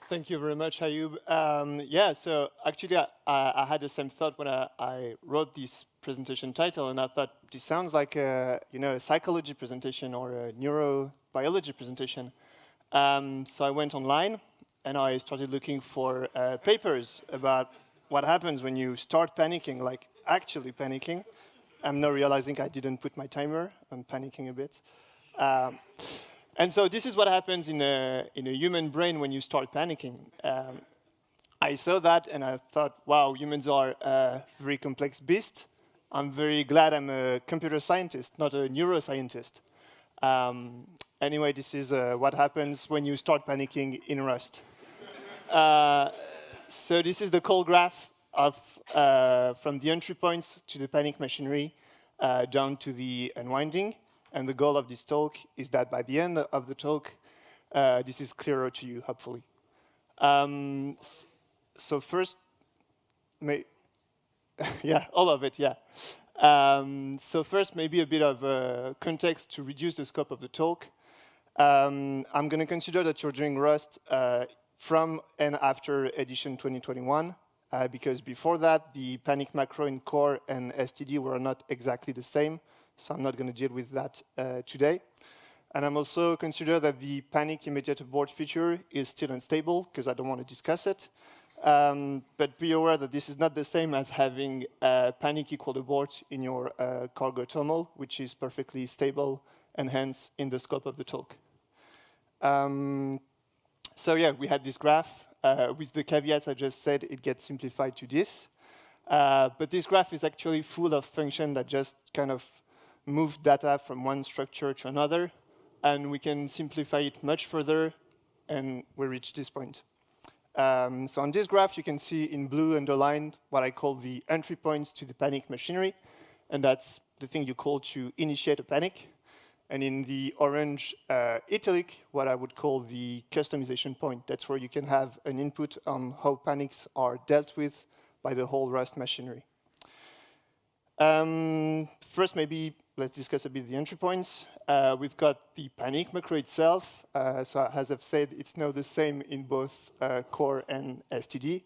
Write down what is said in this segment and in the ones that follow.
Thank you very much, Ayub. Yeah, so actually, I had the same thought when I wrote this presentation title, and I thought this sounds like a psychology presentation or a neurobiology presentation. So I went online and I started looking for papers about what happens when you start panicking, like actually panicking. I'm now realizing I didn't put my timer. I'm panicking a bit. Um, and so this is what happens in a human brain when you start panicking. I saw that and I thought, wow, humans are a very complex beast. I'm very glad I'm a computer scientist, not a neuroscientist. Anyway, this is what happens when you start panicking in Rust. So this is the call graph of from the entry points to the panic machinery down to the unwinding. And the goal of this talk is that by the end of the talk, this is clearer to you, hopefully. So first, yeah, all of it, yeah. So first, maybe a bit of context to reduce the scope of the talk. I'm going to consider that you're doing Rust from and after edition 2021, because before that, the panic macro in core and STD were not exactly the same, so I'm not going to deal with that today. And I'm also consider that the panic immediate abort feature is still unstable, because I don't want to discuss it. But be aware that this is not the same as having panic equal abort in your cargo terminal, which is perfectly stable and hence in the scope of the talk. So yeah, we had this graph. With the caveats I just said, it gets simplified to this. But this graph is actually full of functions that just kind of move data from one structure to another. And we can simplify it much further, and we reach this point. So on this graph, you can see in blue underlined what I call the entry points to the panic machinery. And that's the thing you call to initiate a panic. And in the orange italic, what I would call the customization point. That's where you can have an input on how panics are dealt with by the whole Rust machinery. First, maybe let's discuss a bit the entry points. We've got the panic macro itself. So as I've said, it's now the same in both core and STD.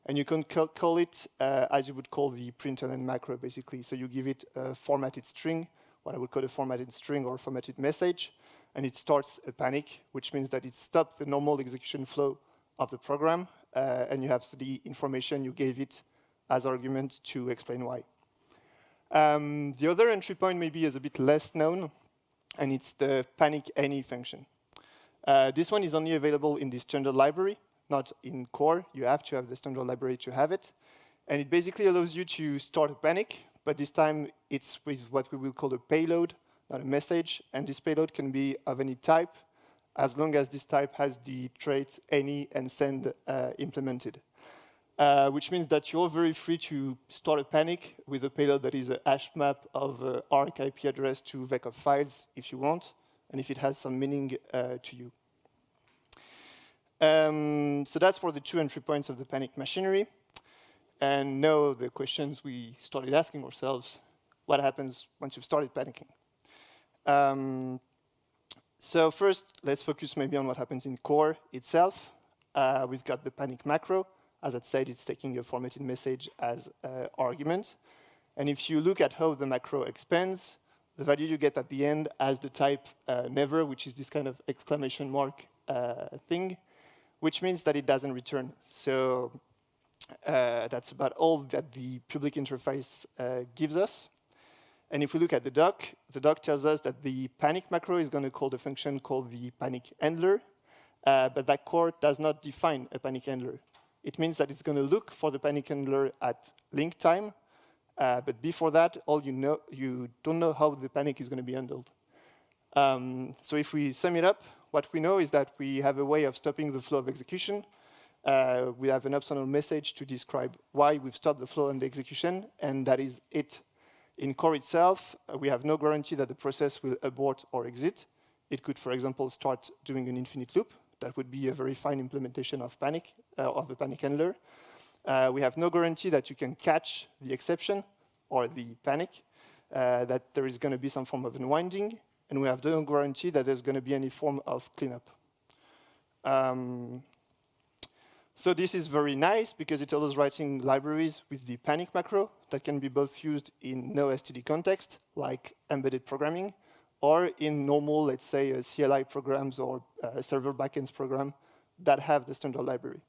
And you can call it as you would call the println macro, basically. So you give it a formatted string, what I would call a formatted string or formatted message, and it starts a panic, which means that it stops the normal execution flow of the program, and you have the information you gave it as argument to explain why. The other entry point maybe is a bit less known, and it's the panic any function. This one is only available in the standard library, not in core. You have to have the standard library to have it. And it basically allows you to start a panic, but this time it's with what we will call a payload, not a message. And this payload can be of any type, as long as this type has the traits any and send implemented. Which means that you're very free to start a panic with a payload that is a hash map of ARC IP address to VEC files if you want, and if it has some meaning to you. So that's for the two entry points of the panic machinery. And now the questions we started asking ourselves, what happens once you've started panicking? So first, let's focus maybe on what happens in core itself. We've got the panic macro. As I said, it's taking a formatted message as argument. And if you look at how the macro expands, the value you get at the end has the type never, which is this kind of exclamation mark thing, which means that it doesn't return. So that's about all that the public interface gives us. And if we look at the doc tells us that the panic macro is going to call the function called the panic handler, but that core does not define a panic handler. It means that it's going to look for the panic handler at link time, but before that, you don't know how the panic is going to be handled. So if we sum it up, what we know is that we have a way of stopping the flow of execution. We have an optional message to describe why we've stopped the flow and the execution, and that is it. In core itself, we have no guarantee that the process will abort or exit. It could, for example, start doing an infinite loop. That would be a very fine implementation of panic, of the panic handler. We have no guarantee that you can catch the exception or the panic, that there is going to be some form of unwinding, and we have no guarantee that there's going to be any form of cleanup. So this is very nice because it allows writing libraries with the panic macro that can be both used in no STD context, like embedded programming, or in normal, let's say, CLI programs or server backends program that have the standard library.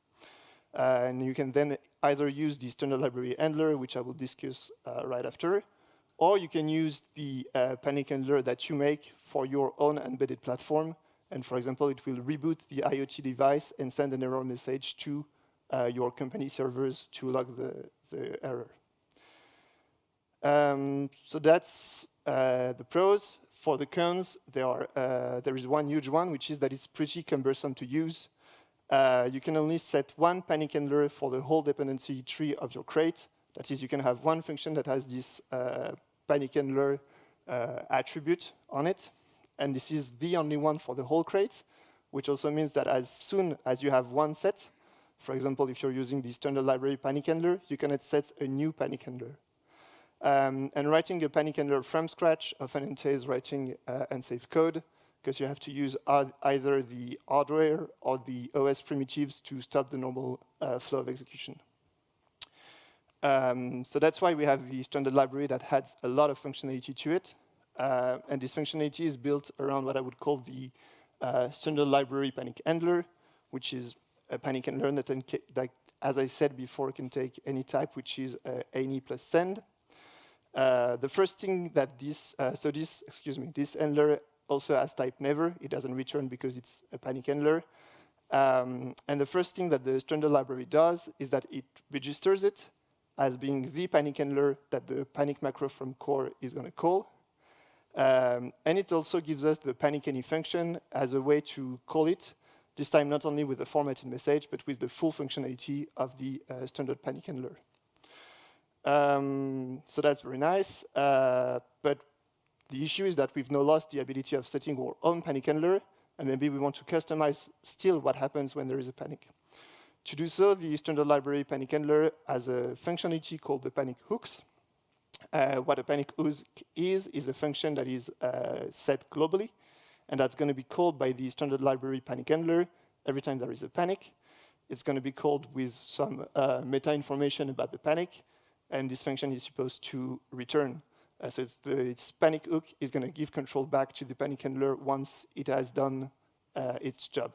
And you can then either use the standard library handler, which I will discuss right after, or you can use the panic handler that you make for your own embedded platform. And for example, it will reboot the IoT device and send an error message to your company servers to log the error. So that's the pros. For the cons, there is one huge one, which is that it's pretty cumbersome to use. You can only set one panic handler for the whole dependency tree of your crate. That is, you can have one function that has this panic handler attribute on it. And this is the only one for the whole crate, which also means that as soon as you have one set, for example, if you're using the standard library panic handler, you cannot set a new panic handler. And writing a panic handler from scratch often entails writing unsafe code, because you have to use either the hardware or the OS primitives to stop the normal flow of execution. So that's why we have the standard library that adds a lot of functionality to it. And this functionality is built around what I would call the standard library panic handler, which is a panic handler that, as I said before, can take any type, which is any plus send. The first thing that this handler also has type never. It doesn't return because it's a panic handler. And the first thing that the standard library does is that it registers it as being the panic handler that the panic macro from core is going to call. And it also gives us the panic any function as a way to call it, this time not only with the formatted message, but with the full functionality of the standard panic handler. So that's very nice. But the issue is that we've now lost the ability of setting our own panic handler, and maybe we want to customize still what happens when there is a panic. To do so, the standard library panic handler has a functionality called the panic hooks. What a panic hook is a function that is set globally, and that's going to be called by the standard library panic handler every time there is a panic. It's going to be called with some meta information about the panic, and this function is supposed to return. So its panic hook is going to give control back to the panic handler once it has done its job.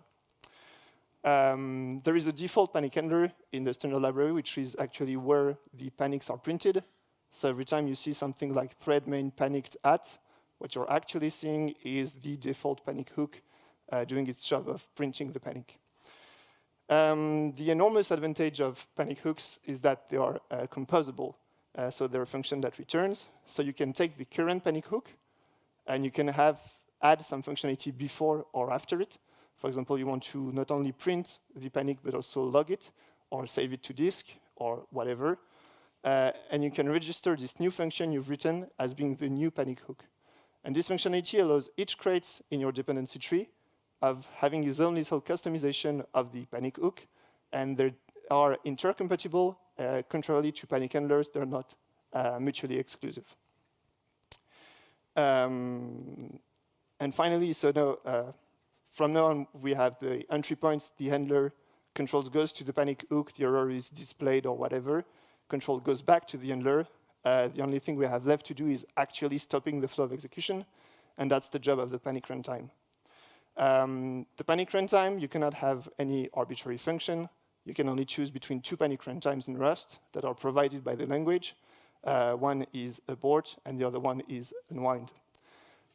There is a default panic handler in the standard library, which is actually where the panics are printed. So every time you see something like thread main panicked at, what you're actually seeing is the default panic hook doing its job of printing the panic. The enormous advantage of panic hooks is that they are composable. So they're a function that returns. So you can take the current panic hook, and you can add some functionality before or after it. For example, you want to not only print the panic, but also log it, or save it to disk, or whatever. And you can register this new function you've written as being the new panic hook. And this functionality allows each crate in your dependency tree of having its own little customization of the panic hook. And they are intercompatible. Contrarily to panic handlers, they're not mutually exclusive. And finally, so now, from now on, we have the entry points. The handler controls goes to the panic hook. The error is displayed or whatever. Control goes back to the handler. The only thing we have left to do is actually stopping the flow of execution, and that's the job of the panic runtime. The panic runtime, you cannot have any arbitrary function. You can only choose between two panic runtimes in Rust that are provided by the language. One is abort, and the other one is unwind.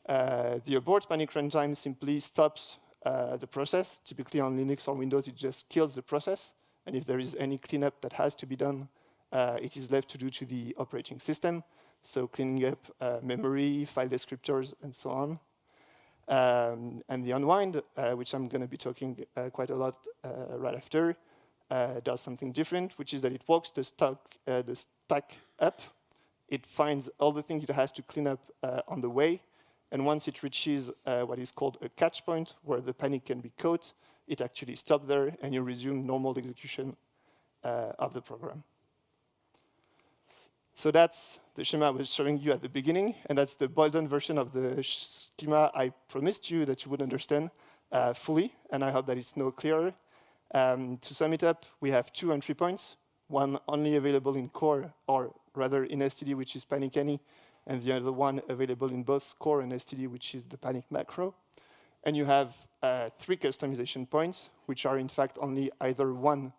The abort panic runtime simply stops the process. Typically on Linux or Windows, it just kills the process. And if there is any cleanup that has to be done, it is left to do to the operating system. So cleaning up memory, file descriptors, and so on. And the unwind, which I'm going to be talking quite a lot right after, does something different, which is that it walks the stack up. It finds all the things it has to clean up on the way. And once it reaches what is called a catch point, where the panic can be caught, it actually stops there, and you resume normal execution of the program. So that's the schema I was showing you at the beginning, and that's the boiled-down version of the schema I promised you that you would understand fully, and I hope that it's now clearer. To sum it up, we have 2 entry points, one only available in core, or rather in STD, which is Panicking, and the other one available in both core and STD, which is the panic macro. And you have 3 customization points, which are in fact only either one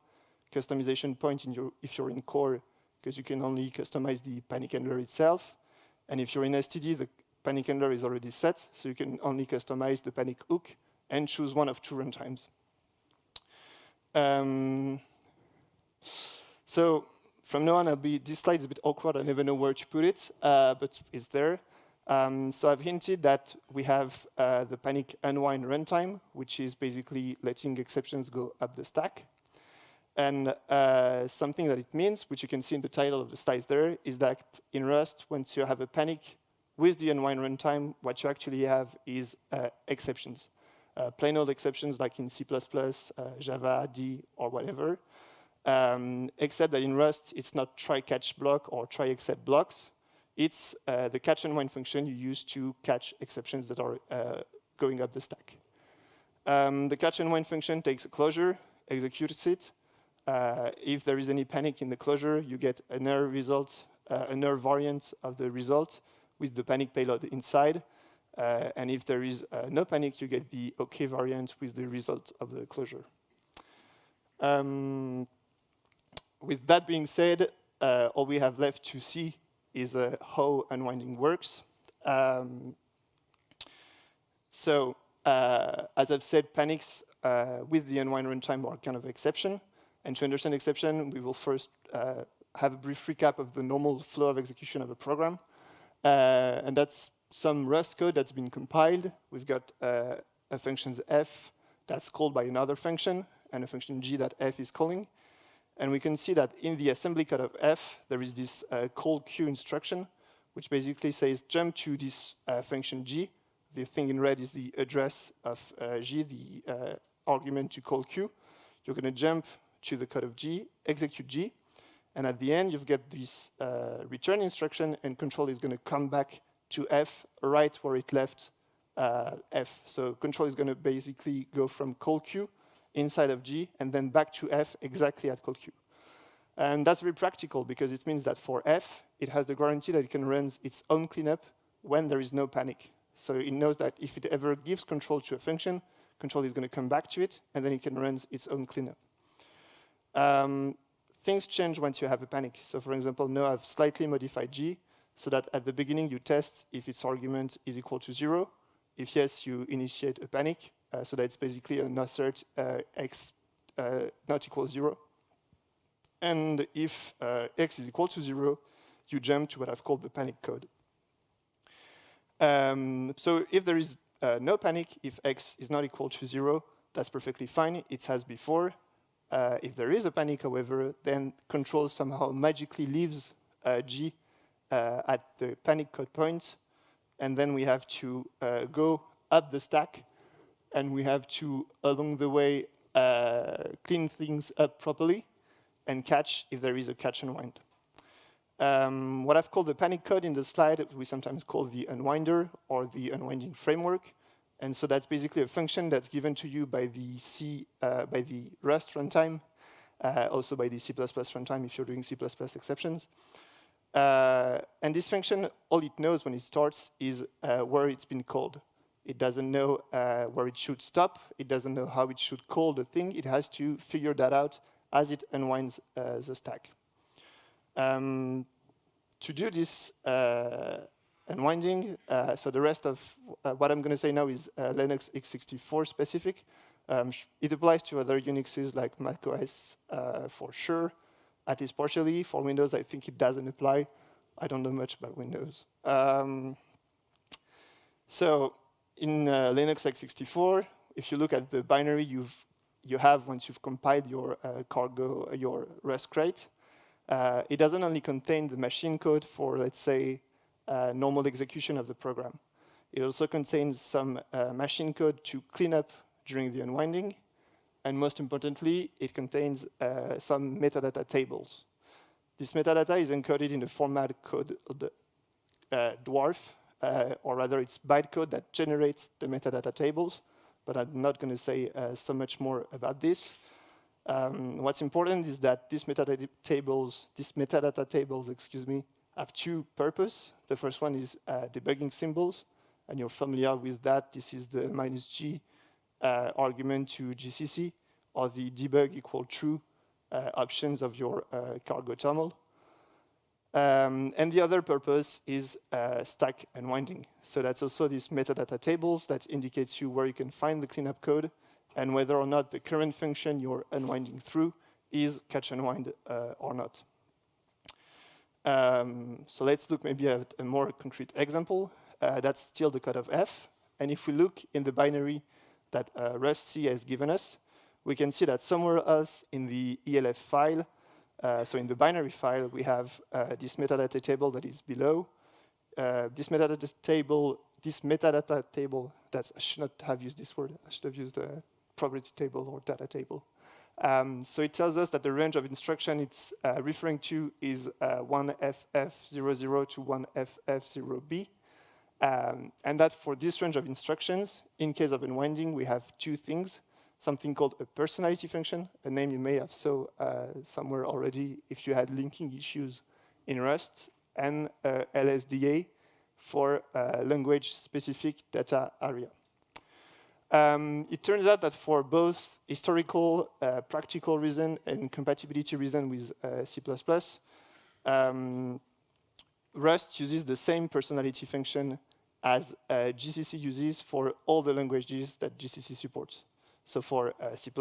customization point if you're in core, because you can only customize the panic handler itself. And if you're in STD, the panic handler is already set, so you can only customize the panic hook and choose one of 2 runtimes. So from now on, this slide is a bit awkward. I never know where to put it, but it's there. So I've hinted that we have the panic unwind runtime, which is basically letting exceptions go up the stack. And something that it means, which you can see in the title of the slides there, is that in Rust, once you have a panic with the unwind runtime, what you actually have is exceptions. Plain old exceptions like in C++, Java, D, or whatever. Except that in Rust, it's not try-catch block or try-except blocks. It's the catch unwind function you use to catch exceptions that are going up the stack. The catch unwind function takes a closure, executes it. If there is any panic in the closure, you get an error result, an error variant of the result with the panic payload inside. And if there is no panic, you get the OK variant with the result of the closure. With that being said, all we have left to see is how unwinding works. So as I've said, panics with the unwind runtime are kind of exception. And to understand exception, we will first have a brief recap of the normal flow of execution of a program. And that's some Rust code that's been compiled. We've got a function f that's called by another function, and a function g that f is calling. And we can see that in the assembly code of f, there is this call q instruction, which basically says jump to this function g. The thing in red is the address of g, the argument to call q. You're going to jump to the code of g, execute g, and at the end, you've got this return instruction, and control is going to come back to f right where it left f. So control is going to basically go from call q inside of g, and then back to f exactly at call q. And that's very practical, because it means that for f, it has the guarantee that it can run its own cleanup when there is no panic. So it knows that if it ever gives control to a function, control is going to come back to it, and then it can run its own cleanup. Things change once you have a panic. So for example, now I've slightly modified g, so that at the beginning you test if its argument is equal to 0. If yes, you initiate a panic, so that it's basically an assert x not equal 0. And if x is equal to 0, you jump to what I've called the panic code. So if there is no panic, if x is not equal to 0, that's perfectly fine. It's as before. If there is a panic, however, then control somehow magically leaves g at the panic code point, and then we have to go up the stack, and we have to, along the way, clean things up properly and catch if there is a catch unwind. What I've called the panic code in the slide, we sometimes call the unwinder or the unwinding framework. And so that's basically a function that's given to you by the Rust runtime, also by the C++ runtime if you're doing C++ exceptions. And this function, all it knows when it starts is where it's been called. It doesn't know where it should stop. It doesn't know how it should call the thing. It has to figure that out as it unwinds the stack. To do this unwinding, so the rest of what I'm going to say now is Linux x64 specific. It applies to other Unixes like macOS for sure, at least partially. For Windows, I think it doesn't apply. I don't know much about Windows. So in Linux x64, if you look at the binary you have once you've compiled your cargo, your Rust crate, it doesn't only contain the machine code for, let's say, normal execution of the program. It also contains some machine code to clean up during the unwinding. And most importantly, it contains some metadata tables. This metadata is encoded in the format code of the DWARF, or rather it's bytecode that generates the metadata tables. But I'm not going to say so much more about this. What's important is that these metadata tables, have two purposes. The first one is debugging symbols, and you're familiar with that. This is the -g argument to GCC, or the debug equal true options of your cargo terminal. And the other purpose is stack unwinding. So that's also these metadata tables that indicates you where you can find the cleanup code and whether or not the current function you're unwinding through is catch unwind or not. So let's look maybe at a more concrete example. That's still the code of F. And if we look in the binary that rustc has given us, we can see that somewhere else in the ELF file, so in the binary file, we have this metadata table that is below. This metadata table, I should not have used this word. I should have used a property table or data table. So it tells us that the range of instruction it's referring to is 1FF00 to 1FF0B. And that for this range of instructions, in case of unwinding, we have two things. Something called a personality function, a name you may have saw somewhere already if you had linking issues in Rust, and LSDA for language-specific data area. It turns out that for both historical, practical reason and compatibility reason with C++, Rust uses the same personality function as GCC uses for all the languages that GCC supports. So for C++,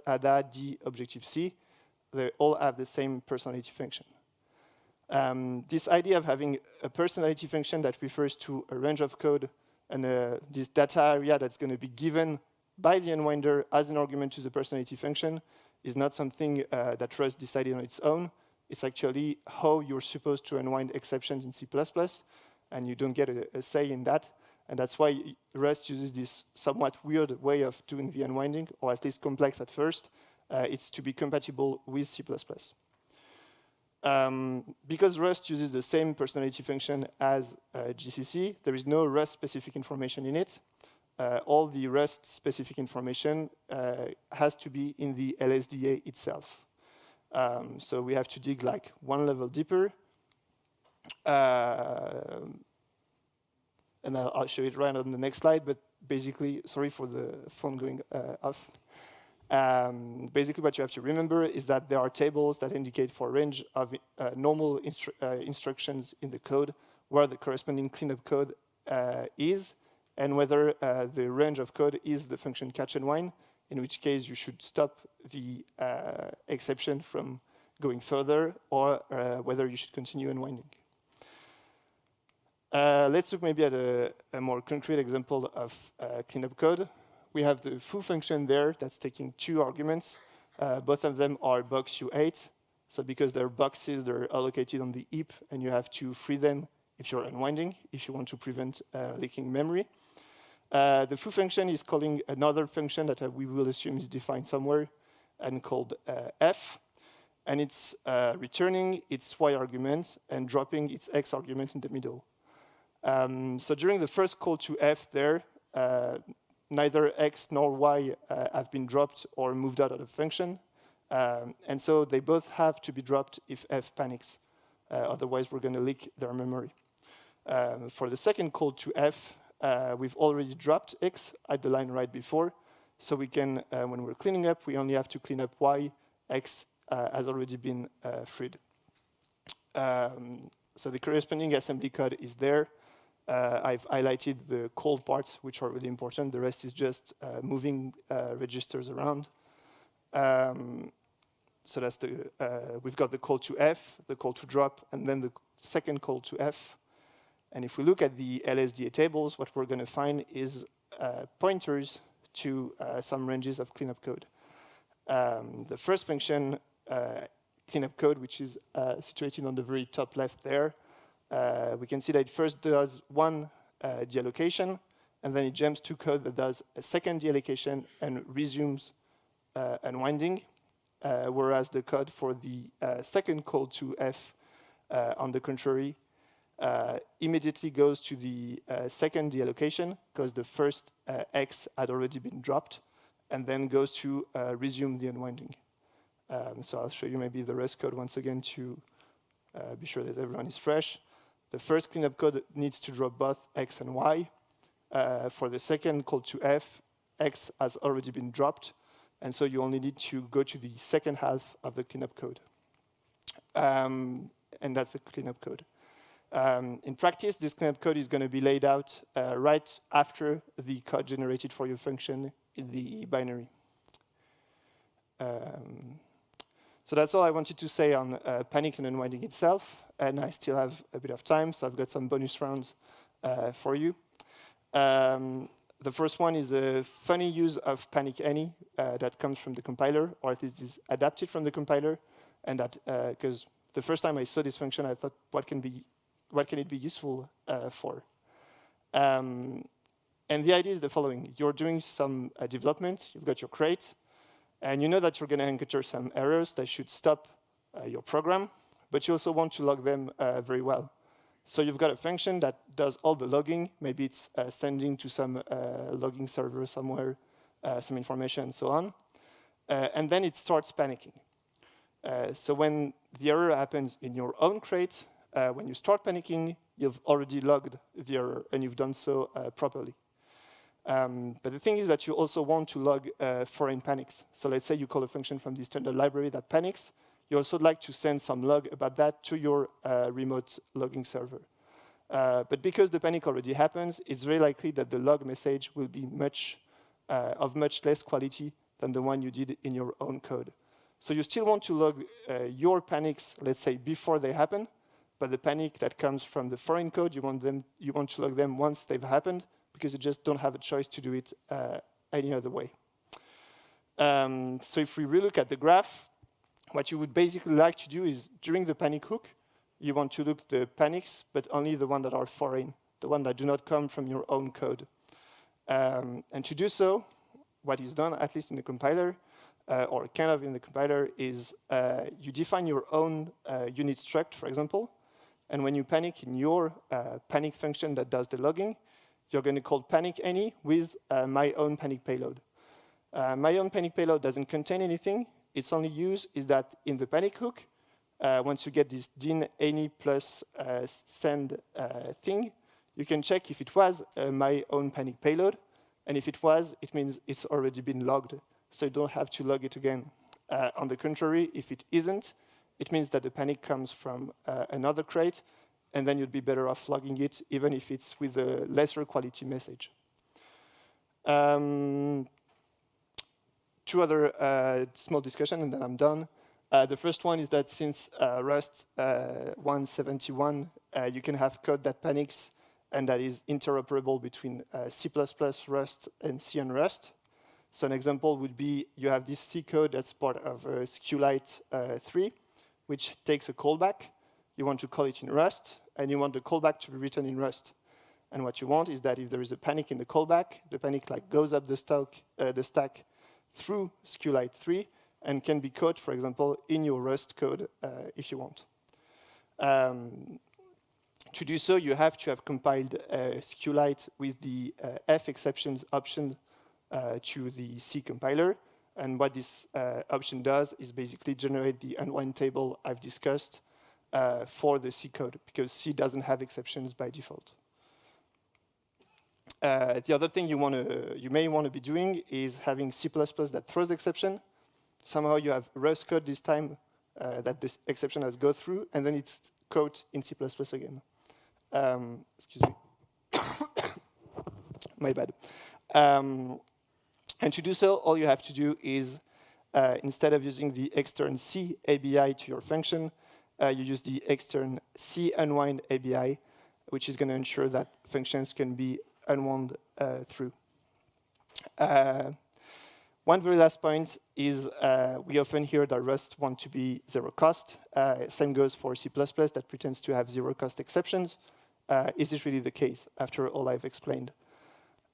ADA, D, Objective-C, they all have the same personality function. This idea of having a personality function that refers to a range of code and this data area that's going to be given by the unwinder as an argument to the personality function is not something that Rust decided on its own. It's actually how you're supposed to unwind exceptions in C++, and you don't get a say in that. And that's why Rust uses this somewhat weird way of doing the unwinding, or at least complex at first. It's to be compatible with C++. Because Rust uses the same personality function as GCC, there is no Rust-specific information in it. All the Rust-specific information has to be in the LSDA itself. So we have to dig like one level deeper. And I'll show it right on the next slide, but basically, sorry for the phone going off. Basically, what you have to remember is that there are tables that indicate for a range of normal instructions in the code where the corresponding cleanup code is, and whether the range of code is the function catch and wind, in which case you should stop the exception from going further, or whether you should continue unwinding. Let's look maybe at a more concrete example of cleanup code. We have the foo function there that's taking two arguments. Both of them are box U8. So because they're boxes, they're allocated on the heap, and you have to free them if you're unwinding, if you want to prevent leaking memory. The foo function is calling another function that we will assume is defined somewhere and called f. And it's returning its y argument and dropping its x argument in the middle. So during the first call to f there, neither x nor y have been dropped or moved out of the function. And so they both have to be dropped if f panics. Otherwise, we're going to leak their memory. For the second call to f, we've already dropped x at the line right before. So we can, when we're cleaning up, we only have to clean up y. X has already been freed. So the corresponding assembly code is there. I've highlighted the called parts, which are really important. The rest is just moving registers around. So that's the, we've got the call to f, the call to drop, and then the second call to f. And if we look at the LSDA tables, what we're going to find is pointers to some ranges of cleanup code. The first function, cleanup code, which is situated on the very top left there, we can see that it first does one deallocation, and then it jumps to code that does a second deallocation and resumes unwinding, whereas the code for the second call to f, on the contrary, immediately goes to the second deallocation, because the first x had already been dropped, and then goes to resume the unwinding. So I'll show you maybe the Rust code once again to be sure that everyone is fresh. The first cleanup code needs to drop both X and Y. For the second call to F, X has already been dropped, and so you only need to go to the second half of the cleanup code. And that's the cleanup code. In practice, this cleanup code is going to be laid out right after the code generated for your function in the binary. So that's all I wanted to say on panic and unwinding itself, and I still have a bit of time, so I've got some bonus rounds for you. The first one is a funny use of panic any that comes from the compiler, or at least is adapted from the compiler, and that because the first time I saw this function, I thought, what can it be useful for? And the idea is the following: you're doing some development, you've got your crate, and you know that you're going to encounter some errors that should stop your program, but you also want to log them very well. So you've got a function that does all the logging. Maybe it's sending to some logging server somewhere some information and so on. And then it starts panicking. So when the error happens in your own crate, when you start panicking, you've already logged the error, and you've done so properly. But the thing is that you also want to log foreign panics. So let's say you call a function from the standard library that panics. You also like to send some log about that to your remote logging server. But because the panic already happens, it's very likely that the log message will be of much less quality than the one you did in your own code. So you still want to log your panics, let's say, before they happen, but the panic that comes from the foreign code, you want to log them once they've happened, because you just don't have a choice to do it any other way. So if we relook at the graph, what you would basically like to do is, during the panic hook, you want to look the panics, but only the ones that are foreign, the ones that do not come from your own code. And to do so, what is done, at least in the compiler, or kind of in the compiler, is you define your own unit struct, for example, and when you panic in your panic function that does the logging, you're going to call panic any with my own panic payload. My own panic payload doesn't contain anything. Its only use is that in the panic hook, once you get this din any plus send thing, you can check if it was my own panic payload. And if it was, it means it's already been logged. So you don't have to log it again. On the contrary, if it isn't, it means that the panic comes from another crate, and then you'd be better off logging it, even if it's with a lesser quality message. Two other small discussions, and then I'm done. The first one is that since Rust 171, you can have code that panics and that is interoperable between C++, Rust, and C and Rust. So an example would be you have this C code that's part of SQLite 3, which takes a callback. You want to call it in Rust, and you want the callback to be written in Rust. And what you want is that if there is a panic in the callback, the panic goes up the stack through SQLite 3 and can be caught, for example, in your Rust code if you want. To do so, you have to have compiled SQLite with the F exceptions option to the C compiler. And what this option does is basically generate the unwind table I've discussed for the C code, because C doesn't have exceptions by default. The other thing you may want to be doing is having C++ that throws exception. Somehow you have Rust code this time that this exception has go through, and then it's caught in C++ again. Excuse me. My bad. And to do so, all you have to do is, instead of using the extern C ABI to your function, you use the extern C unwind ABI, which is going to ensure that functions can be unwound through. One very last point is we often hear that Rust wants to be zero cost. Same goes for C++ that pretends to have zero cost exceptions. Is it really the case after all I've explained?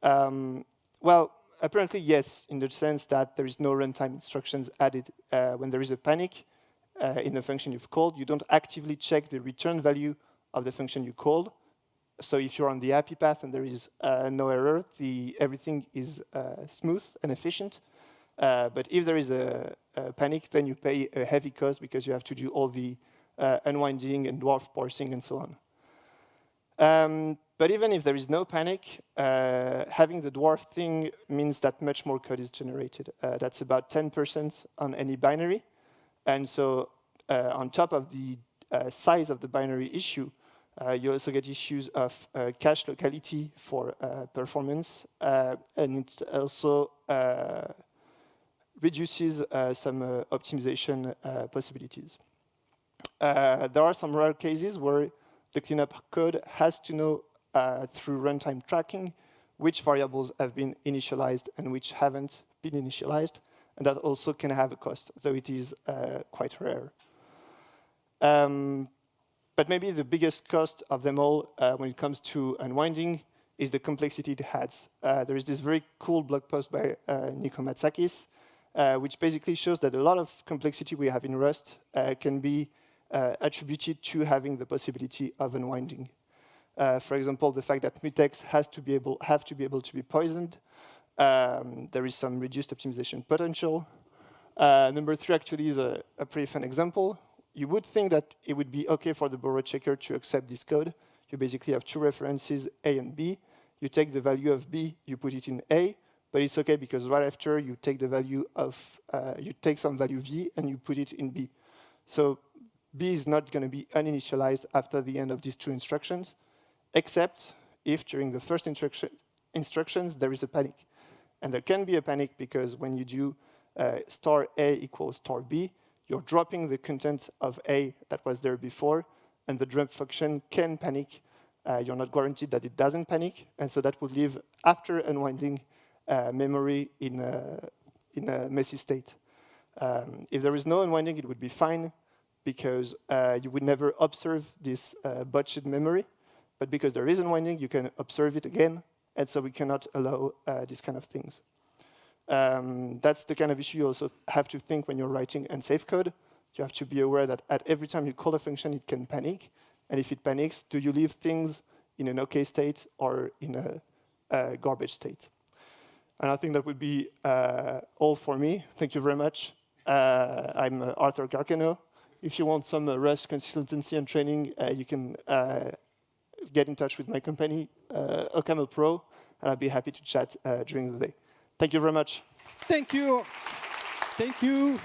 Well, apparently yes, in the sense that there is no runtime instructions added. When there is a panic in the function you've called, you don't actively check the return value of the function you called. So if you're on the happy path and there is no error, everything is smooth and efficient. But if there is a panic, then you pay a heavy cost because you have to do all the unwinding and dwarf parsing and so on. But even if there is no panic, having the dwarf thing means that much more code is generated. That's about 10% on any binary. And so on top of the size of the binary issue, you also get issues of cache locality for performance, and it also reduces some optimization possibilities. There are some rare cases where the cleanup code has to know through runtime tracking which variables have been initialized and which haven't been initialized, and that also can have a cost, though it is quite rare. But maybe the biggest cost of them all when it comes to unwinding is the complexity it adds. There is this very cool blog post by Nico Matsakis, which basically shows that a lot of complexity we have in Rust can be attributed to having the possibility of unwinding. For example, the fact that mutex have to be able to be poisoned. There is some reduced optimization potential. Number 3 actually is a pretty fun example. You would think that it would be OK for the borrow checker to accept this code. You basically have 2 references, A and B. You take the value of B, you put it in A, but it's OK because right after you take the value of, you take some value V and you put it in B. So B is not going to be uninitialized after the end of these 2 instructions, except if during the first instructions there is a panic. And there can be a panic because when you do star A equals star B, you're dropping the content of A that was there before, and the dump function can panic. You're not guaranteed that it doesn't panic, and so that would leave, after unwinding, memory in a messy state. If there is no unwinding, it would be fine, because you would never observe this botched memory. But because there is unwinding, you can observe it again, and so we cannot allow these kind of things. That's the kind of issue you also have to think when you're writing unsafe code. You have to be aware that at every time you call a function, it can panic. And if it panics, do you leave things in an OK state or in a garbage state? And I think that would be all for me. Thank you very much. I'm Arthur Carcano. If you want some Rust consultancy and training, you can get in touch with my company, OCamlPro, and I'll be happy to chat during the day. Thank you very much. Thank you. Thank you.